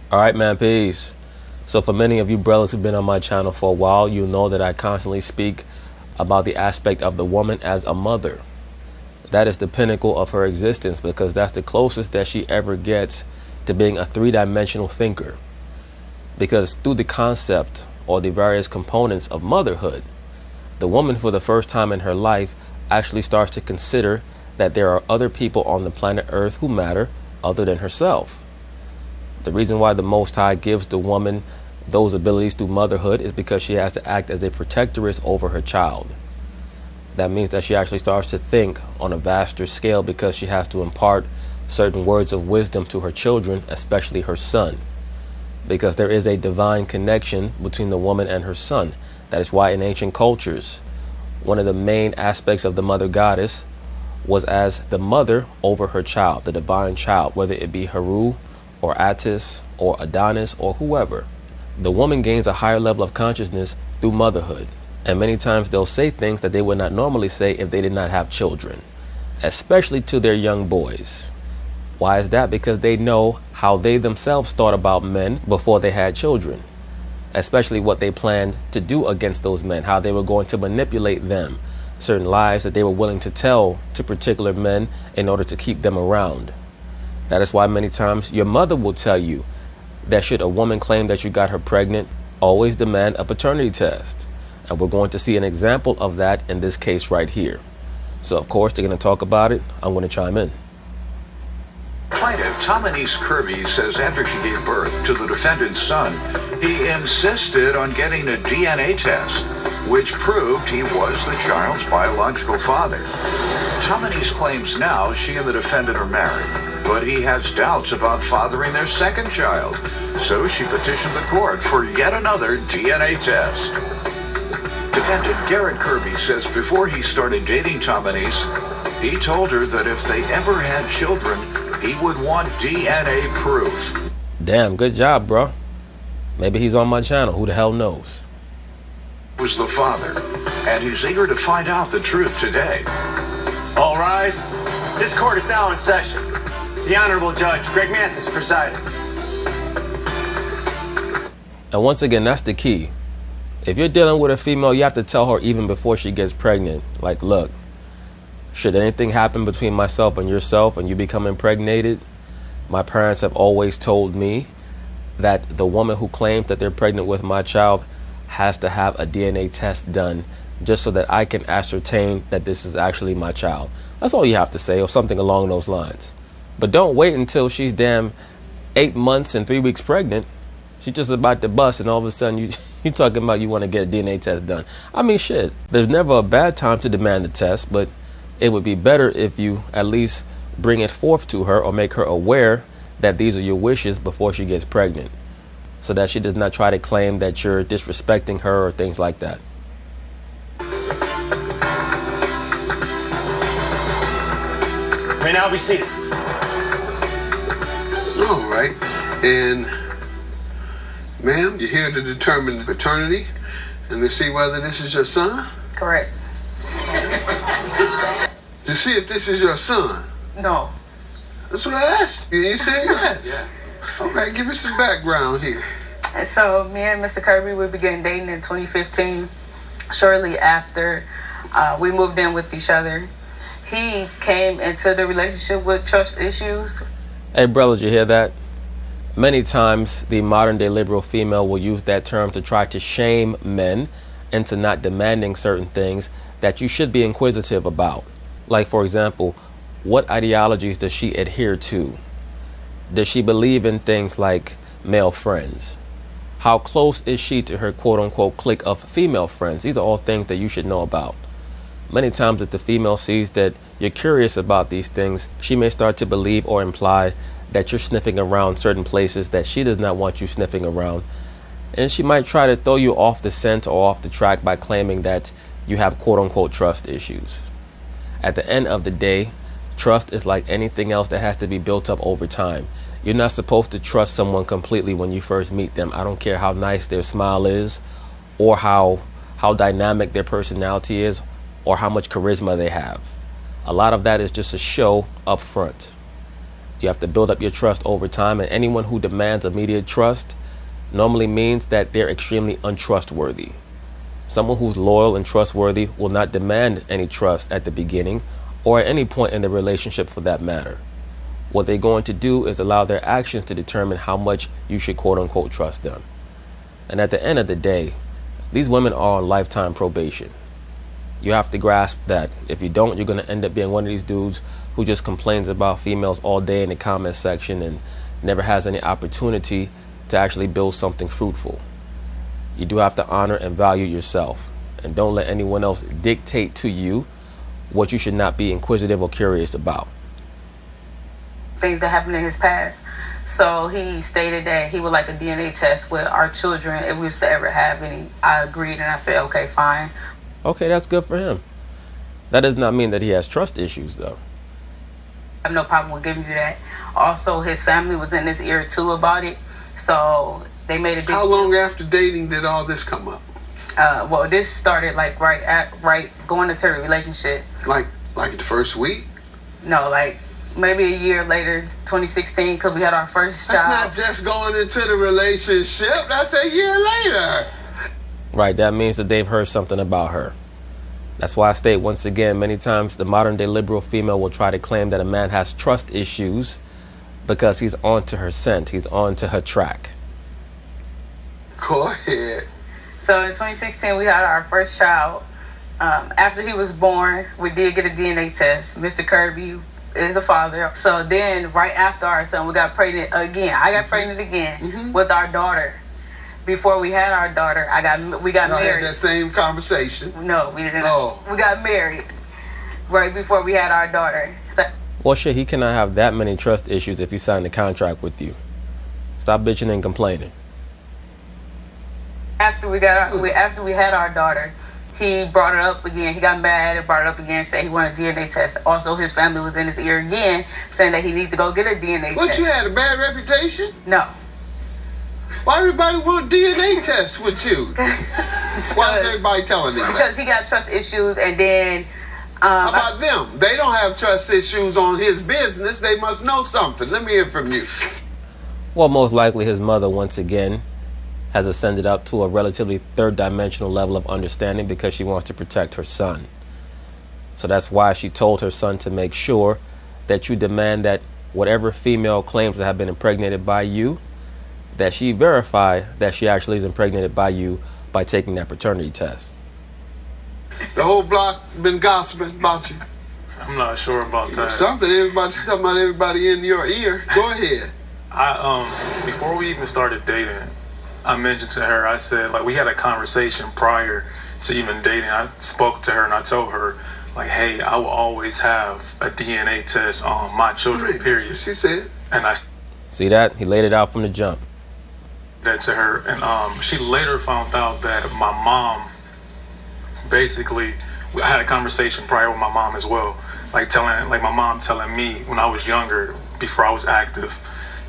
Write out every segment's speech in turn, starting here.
All right, man, peace. So for many of you brothers who've been on my channel for a while, you know that I constantly speak about the aspect of the woman as a mother. That is the pinnacle of her existence because that's the closest that she ever gets to being a three-dimensional thinker. Because through the concept or the various components of motherhood, the woman for the first time in her life actually starts to consider that there are other people on the planet Earth who matter other than herself. The reason why the Most High gives the woman those abilities through motherhood is because she has to act as a protectoress over her child. That means that she actually starts to think on a vaster scale because she has to impart certain words of wisdom to her children, especially her son. Because there is a divine connection between the woman and her son. That is why in ancient cultures, one of the main aspects of the mother goddess was as the mother over her child, the divine child, whether it be Heru or Attis or Adonis or whoever. The woman gains a higher level of consciousness through motherhood. And many times they'll say things that they would not normally say if they did not have children, especially to their young boys. Why is that? Because they know how they themselves thought about men before they had children, especially what they planned to do against those men, how they were going to manipulate them, certain lies that they were willing to tell to particular men in order to keep them around. That is why many times your mother will tell you that should a woman claim that you got her pregnant, always demand a paternity test. And we're going to see an example of that in this case right here. So of course they're going to talk about it. I'm going to chime in. Plaintiff Tominese Kirby says after she gave birth to the defendant's son, he insisted on getting a DNA test, which proved he was the child's biological father. Tominese claims now she and the defendant are married, but he has doubts about fathering their second child, so she petitioned the court for yet another DNA test. Defendant Garrett Kirby says before he started dating Tominese, he told her that if they ever had children, he would want DNA proof. Damn, good job, bro. Maybe he's on my channel. Who the hell knows? Was the father, and he's eager to find out the truth today. All rise. This court is now in session. The Honorable Judge Greg Mathis presiding. And once again, that's the key. If you're dealing with a female, you have to tell her even before she gets pregnant, like, look, should anything happen between myself and yourself and you become impregnated, my parents have always told me that the woman who claims that they're pregnant with my child has to have a DNA test done just so that I can ascertain that this is actually my child. That's all you have to say, or something along those lines. But don't wait until she's damn 8 months and 3 weeks pregnant. She's just about to bust and all of a sudden you talking about you want to get a DNA test done. I mean, shit, there's never a bad time to demand the test, but it would be better if you at least bring it forth to her or make her aware that these are your wishes before she gets pregnant, so that she does not try to claim that you're disrespecting her or things like that. May now be seated. All right. And, ma'am, you're here to determine paternity and to see whether this is your son? Correct. To see if this is your son? No. That's what I asked you. You said yes. Yeah. Okay, give me some background here. And so me and Mr. Kirby, we began dating in 2015. Shortly after we moved in with each other, he came into the relationship with trust issues. Hey, brothers, you hear that? Many times the modern day liberal female will use that term to try to shame men into not demanding certain things that you should be inquisitive about. Like, for example, what ideologies does she adhere to? Does she believe in things like male friends? How close is she to her quote-unquote clique of female friends? These are all things that you should know about. Many times if the female sees that you're curious about these things, she may start to believe or imply that you're sniffing around certain places that she does not want you sniffing around. And she might try to throw you off the scent or off the track by claiming that you have quote-unquote trust issues. At the end of the day, trust is like anything else that has to be built up over time. You're not supposed to trust someone completely when you first meet them. I don't care how nice their smile is, or how dynamic their personality is, or how much charisma they have. A lot of that is just a show up front. You have to build up your trust over time, and anyone who demands immediate trust normally means that they're extremely untrustworthy. Someone who's loyal and trustworthy will not demand any trust at the beginning or at any point in the relationship for that matter. What they're going to do is allow their actions to determine how much you should quote unquote trust them. And at the end of the day, these women are on lifetime probation. You have to grasp that. If you don't, you're going to end up being one of these dudes who just complains about females all day in the comment section and never has any opportunity to actually build something fruitful. You do have to honor and value yourself, and don't let anyone else dictate to you what you should not be inquisitive or curious about. Things that happened in his past. So he stated that he would like a DNA test with our children if we was to ever have any. I agreed, and I said, okay, fine. Okay, that's good for him. That does not mean that he has trust issues, though. I have no problem with giving you that. Also, his family was in his ear too about it, so they made a big. How long after dating did all this come up? Well, this started like right going into the relationship. Like the first week? No, like maybe a year later, 2016, because we had our first child. That's not just going into the relationship. That's a year later. Right, that means that they've heard something about her. That's why I state once again, many times the modern day liberal female will try to claim that a man has trust issues because he's on to her scent, he's on to her track. Go ahead. So in 2016, we had our first child. After he was born, we did get a DNA test. Mr. Kirby is the father. So then right after our son, we got pregnant again. I got pregnant again with our daughter. Before we had our daughter, we got married. Had that same conversation? No, we didn't. Oh. We got married right before we had our daughter. So, well, shit, he cannot have that many trust issues if he signed a contract with you. Stop bitching and complaining. After we had our daughter, he brought it up again. He got mad and brought it up again, said he wanted a DNA test. Also, his family was in his ear again, saying that he needs to go get a DNA test. What, you had a bad reputation? No. Why everybody want a DNA test with you? Why is everybody telling him that? Because he got trust issues, and then... How about them? They don't have trust issues on his business. They must know something. Let me hear from you. Well, most likely his mother, once again, has ascended up to a relatively third-dimensional level of understanding because she wants to protect her son. So that's why she told her son to make sure that you demand that whatever female claims to have been impregnated by you, that she verify that she actually is impregnated by you by taking that paternity test. The whole block been gossiping about you. I'm not sure about that. Something everybody's talking about everybody in your ear. Go ahead. Before we even started dating, I mentioned to her, I said, like, we had a conversation prior to even dating. I spoke to her and I told her, like, hey, I will always have a DNA test on my children, period. She said. And I see that? He laid it out from the jump. That to her, and she later found out that my mom, basically, I had a conversation prior with my mom as well, like my mom telling me when I was younger, before I was active,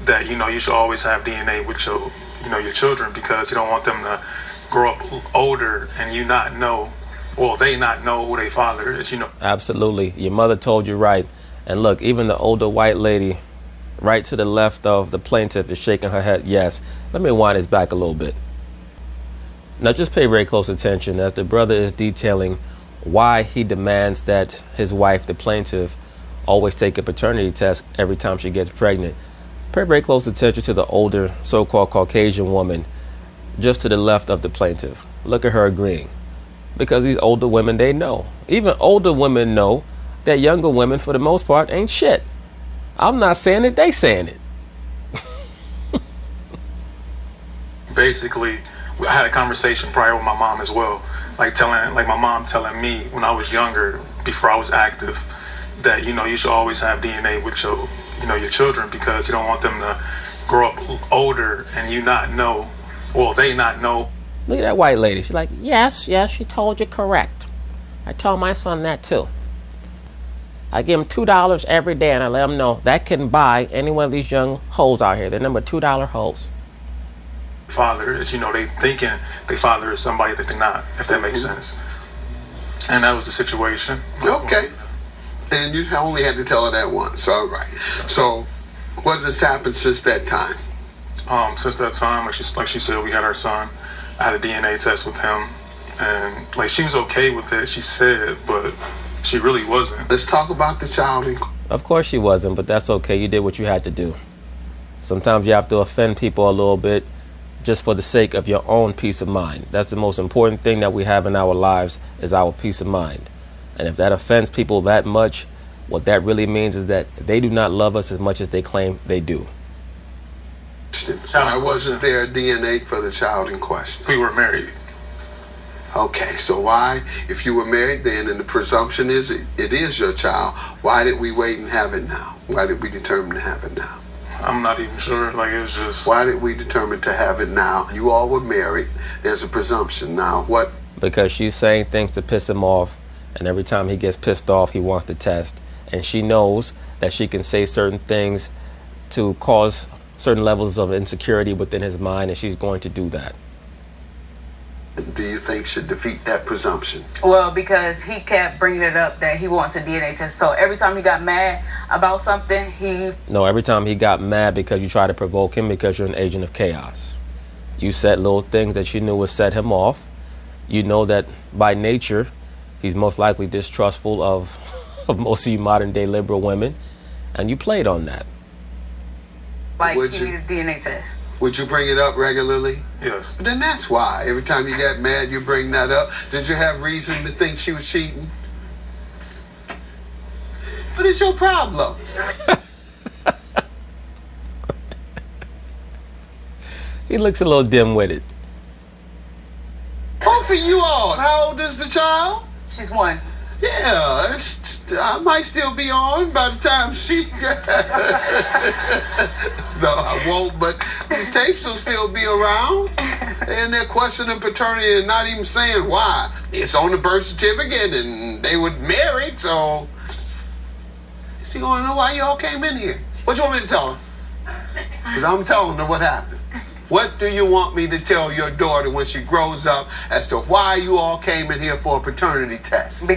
that you should always have DNA with your children because you don't want them to grow up older and they not know who their father is. Absolutely, your mother told you right. And look, even the older white lady right to the left of the plaintiff is shaking her head yes. Let me wind this back a little bit. Now just pay very close attention as the brother is detailing why he demands that his wife, the plaintiff, always take a paternity test every time she gets pregnant. Pay very close attention to the older so-called Caucasian woman just to the left of the plaintiff. Look at her agreeing. Because these older women, they know. Even older women know that younger women, for the most part, ain't shit. I'm not saying it, they saying it. Basically, I had a conversation prior with my mom as well, like my mom telling me when I was younger, before I was active, that you should always have DNA with your children because you don't want them to grow up older and they not know. Look at that white lady. She's like, yes, she told you correct. I told my son that too. I give him $2 every day and I let him know that can buy any one of these young hoes out here. They're number $2 hoes. Father is, they thinking their father is somebody that they're not, if that makes sense. And that was the situation. Okay. And you only had to tell her that once. All right. So What has happened since that time? Since that time, like she said, we had our son. I had a DNA test with him, and like she was okay with it, she said, but she really wasn't. Let's talk about the child. Of course she wasn't, but that's okay. You did what you had to do. Sometimes you have to offend people a little bit just for the sake of your own peace of mind. That's the most important thing that we have in our lives, is our peace of mind. And if that offends people that much, what that really means is that they do not love us as much as they claim they do. Why wasn't there DNA for the child in question? We were married. Okay, so why, if you were married then and the presumption is it is your child, why did we wait and have it now? Why did we determine to have it now? I'm not even sure. Like, it was just... Why did we determine to have it now? You all were married. There's a presumption. Now, what? Because she's saying things to piss him off, and every time he gets pissed off, he wants to test. And she knows that she can say certain things to cause certain levels of insecurity within his mind, and she's going to do that. Do you think should defeat that presumption? Well, because he kept bringing it up that he wants a DNA test. So every time he got mad about something, No, every time he got mad because you try to provoke him because you're an agent of chaos. You said little things that you knew would set him off. You know that by nature, he's most likely distrustful of most of you modern day liberal women. And you played on that. like, he needed a DNA test. Would you bring it up regularly? Yes. Then that's why. Every time you got mad, you bring that up. Did you have reason to think she was cheating? What is your problem? He looks a little dim-witted. Both of you all. How old is the child? She's 1. Yeah, I might still be on by the time she... No, I won't, but these tapes will still be around. And they're questioning paternity and not even saying why. It's on the birth certificate and they were married, so... Is he going to know why you all came in here? What you want me to tell her? Because I'm telling her what happened. What do you want me to tell your daughter when she grows up as to why you all came in here for a paternity test?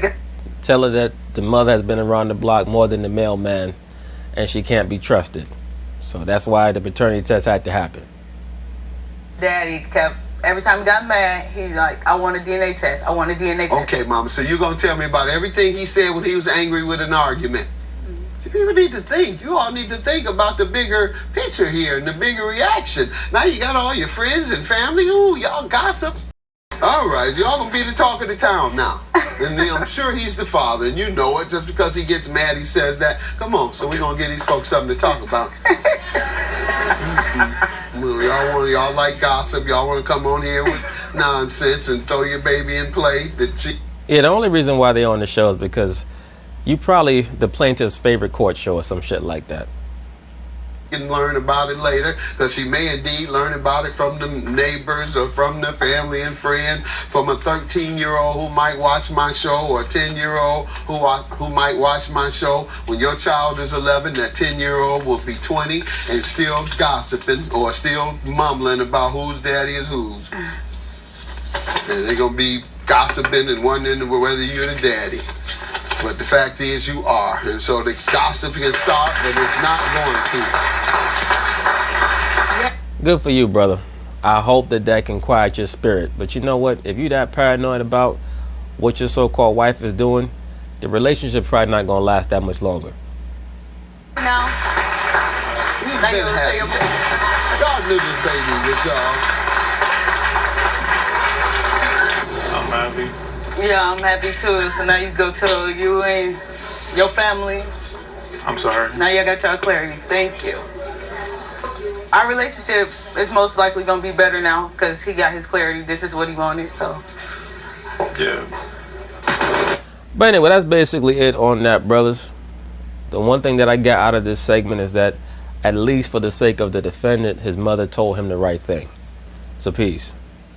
Tell her that the mother has been around the block more than the mailman, and she can't be trusted. So that's why the paternity test had to happen. Daddy kept, every time he got mad, he's like, I want a DNA test. I want a DNA test. Okay, Mama, so you're going to tell me about everything he said when he was angry with an argument. See, people need to think. You all need to think about the bigger picture here and the bigger reaction. Now you got all your friends and family. Ooh, y'all gossip. All right, y'all gonna be the talk of the town now. And I'm sure he's the father, and you know it. Just because he gets mad, he says that. Come on, so we're gonna give these folks something to talk about. Well, y'all like gossip. Y'all want to come on here with nonsense and throw your baby in play. Yeah, the only reason why they're on the show is because you probably the plaintiff's favorite court show or some shit like that. Can learn about it later, because she may indeed learn about it from the neighbors or from the family and friend, from a 13-year-old who might watch my show, or a 10-year-old who might watch my show. When your child is 11, that 10-year-old will be 20 and still gossiping or still mumbling about whose daddy is whose. And they're going to be gossiping and wondering whether you're the daddy. But the fact is you are. And so the gossip can start, but it's not going to. Good for you, brother. I hope that can quiet your spirit. But you know what? If you're that paranoid about what your so-called wife is doing, the relationship's probably not going to last that much longer. No. He's been happy. Y'all knew this baby was y'all. I'm happy. Yeah, I'm happy too. So now you go tell you and your family. I'm sorry. Now y'all got y'all clarity. Thank you. Our relationship is most likely going to be better now because he got his clarity. This is what he wanted, so. Yeah. But anyway, that's basically it on that, brothers. The one thing that I got out of this segment is that, at least for the sake of the defendant, his mother told him the right thing. So peace.